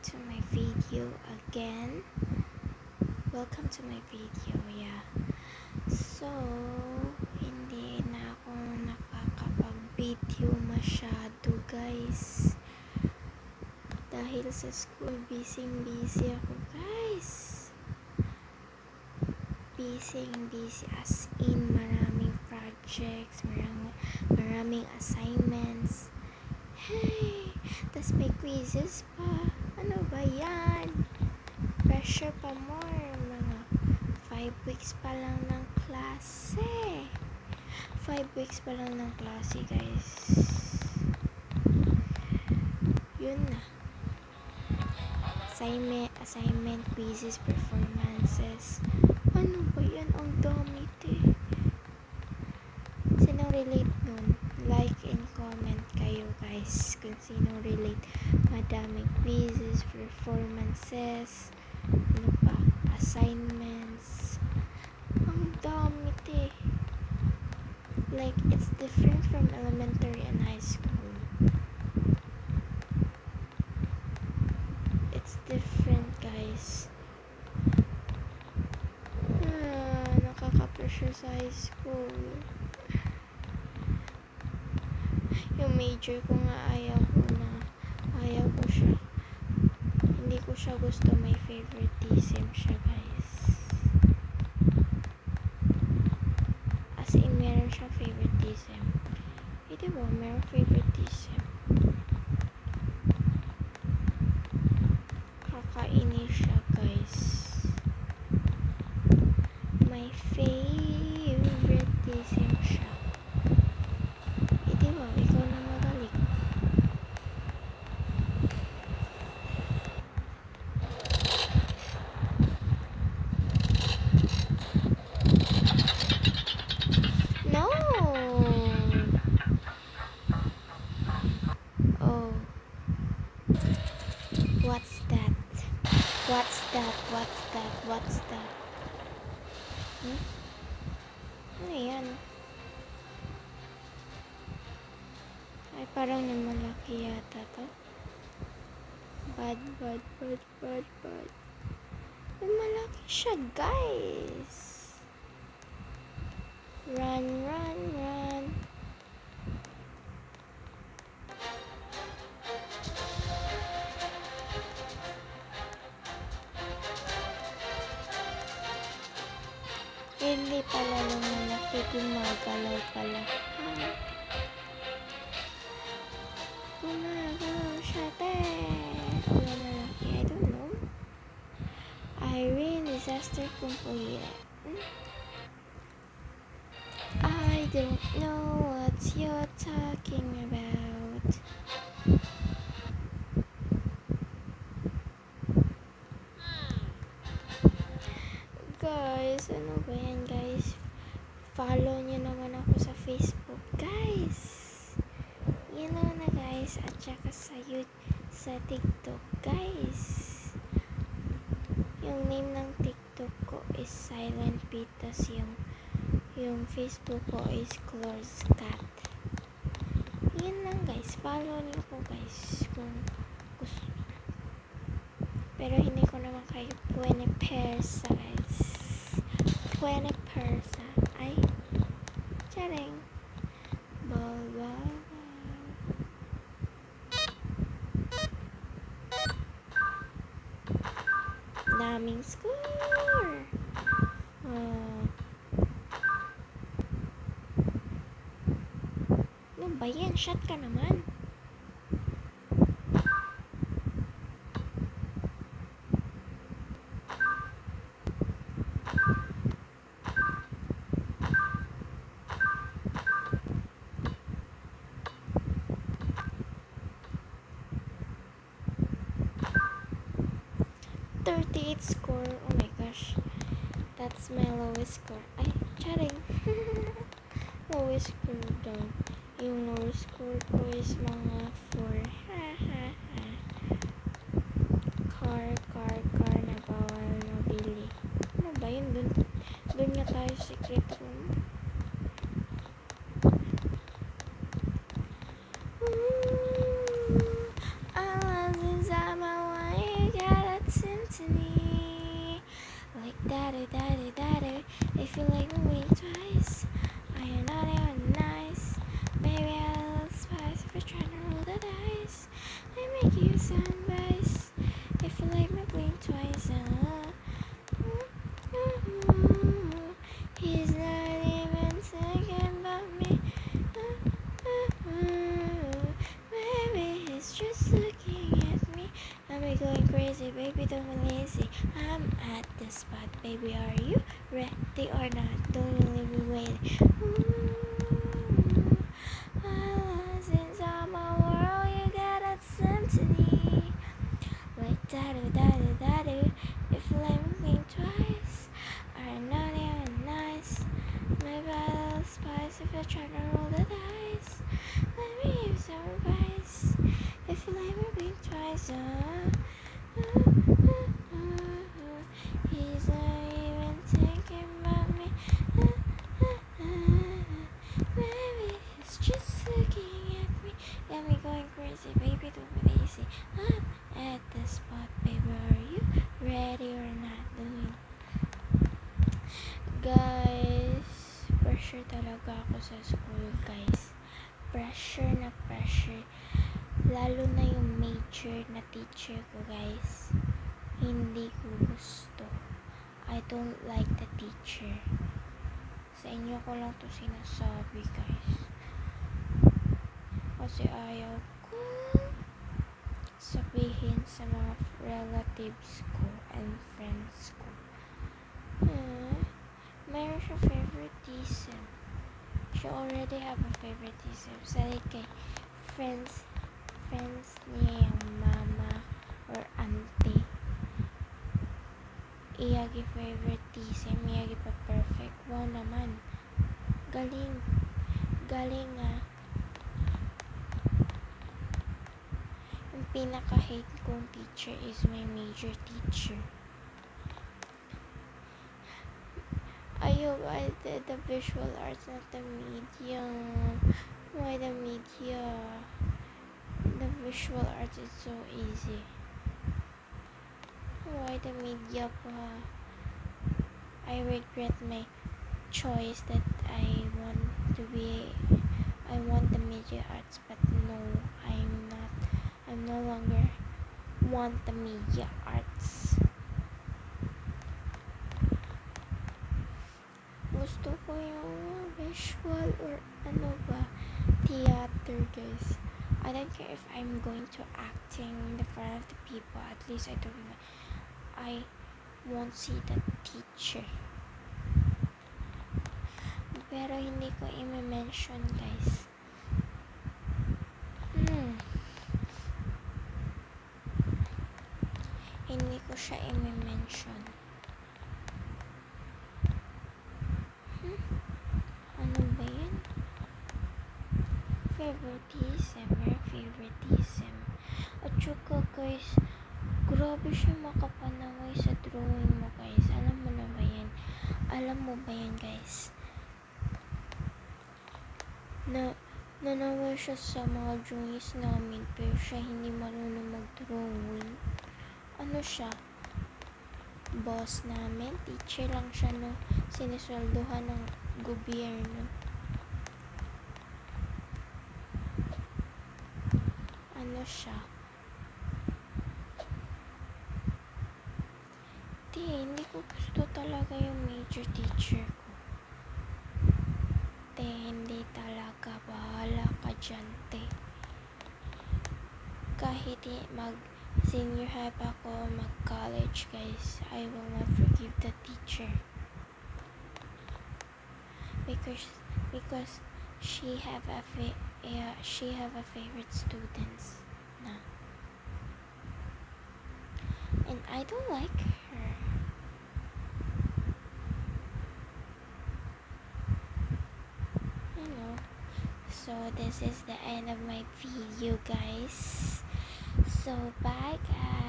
to my video again. Welcome to my video, yeah. So, hindi na ako nakakapag-video masyado, guys. Dahil sa school, busy ako, guys. Busy as in maraming projects, maraming assignments. Hey, tas may quizzes pa. Ano ba yan? Pressure pa more. Mga 5 weeks pa lang ng klase. 5 weeks pa lang ng klase, guys. Yun na. Assignment, quizzes, performances. Ano ba yan? Ang dami, Sino relate nun? Like and comment kayo, guys, kung sino relate. Madaming quizzes, performances, ano pa, assignments. Ang dami, Like, it's different from elementary and high school. It's different, guys. Nakaka-pressure sa high school. Yung major ko nga ayaw ko siya. Hindi ko siya gusto, may favoritism siya, guys. As in, meron siya favoritism. Diba, meron favoritism. Kakainis siya, guys. May favoritism siya. Diba, ikaw na magaling. No! Oh. What's that? Ano yan? Ay, parang namalaki yata to. Bad. Namalaki siya, guys. Run. Hindi pala namalaki, gumagalaw pala. Gumagalaw siya, namalaki, I don't know. Irene, disaster completed. I don't know what you're talking about. Guys, ano ba yan, guys? Follow nyo naman ako sa Facebook, guys. You know na, guys. At saka sa TikTok, guys. Yung name ng TikTok ko is Silent Pitas. Yung Facebook ko is Clores Cat. Yan lang, guys. Follow nyo ko, guys. Kung gusto. Pero hindi ko naman kayo persa, guys. 20 persa. Ay, charing. Baba. Daming score. Ano ba yan? Shot ka naman. Score. Oh my gosh. That's my lowest score. Ay, charing. Lowest score daw. Yung lowest score ko is mga 4. Car na bawal mabili. Ano ba yun? Dun nga tayo secret room. I was inside my way. symphony. Like that, if you like me twice, I am not even nice. Maybe I'll spice if you're trying to roll the dice. I make you sound nice. If you like me blink twice, he's not even thinking about me. Maybe he's just looking at me. I'll be going crazy, baby, don't be lazy. I'm at the spot, baby, are you ready or not? Don't you leave me waiting. Inside my world, you got a symphony. Like that, if you let me think twice, I'm not even nice. Maybe I'll spice if I try to roll the dice. Let me give some advice. If you let me think twice, he's not even thinking about me. Maybe he's just looking at me. Got me going crazy, baby, don't be lazy. I'm at the spot, baby, are you ready or not? Guys, pressure talaga ako sa school, guys. Pressure na pressure. Lalo na yung major na teacher ko, guys. Hindi ko gusto. I don't like the teacher. Sa inyo ko lang to sinasabi, guys. Kasi ayaw ko sabihin sa mga relatives ko and friends ko. Mayroon siya favoritism. She already have a favoritism. Sa kay friends niya yung mama or auntie. Iyagi favoritism, iyagi pa perfect. Wow naman. Galing ah. Yung pinaka-hate kong teacher is my major teacher. Ayun, I did the visual arts, not the media. Why the media? The visual arts is so easy. Why the media pa? I regret my choice that I want the media arts, but no, I'm no longer want the media arts. Gusto ko yung visual or theater, guys. I don't care if I'm going to acting in the front of the people. At least I won't see the teacher. Pero hindi ko i-mention, guys. Hindi ko siya i-mention. Ano ba yun? Favoritism. At saka, guys, grabe siya makapanaway sa drawing mo, guys. Alam mo ba yan, guys? Nanaway siya sa mga drawings namin, pero siya hindi marunong mag-drawing. Ano siya? Boss namin, teacher lang siya, no? Sinisweldohan ng gobyerno. Ano siya? Hindi ko gusto talaga yung major teacher ko. Hindi talaga. Bahala ka dyan, Kahit mag-senior high pa ako, mag-college, guys, I will not forgive the teacher. Because she have a favorite students na. And I don't like her. So this is the end of my video, guys. So bye, guys.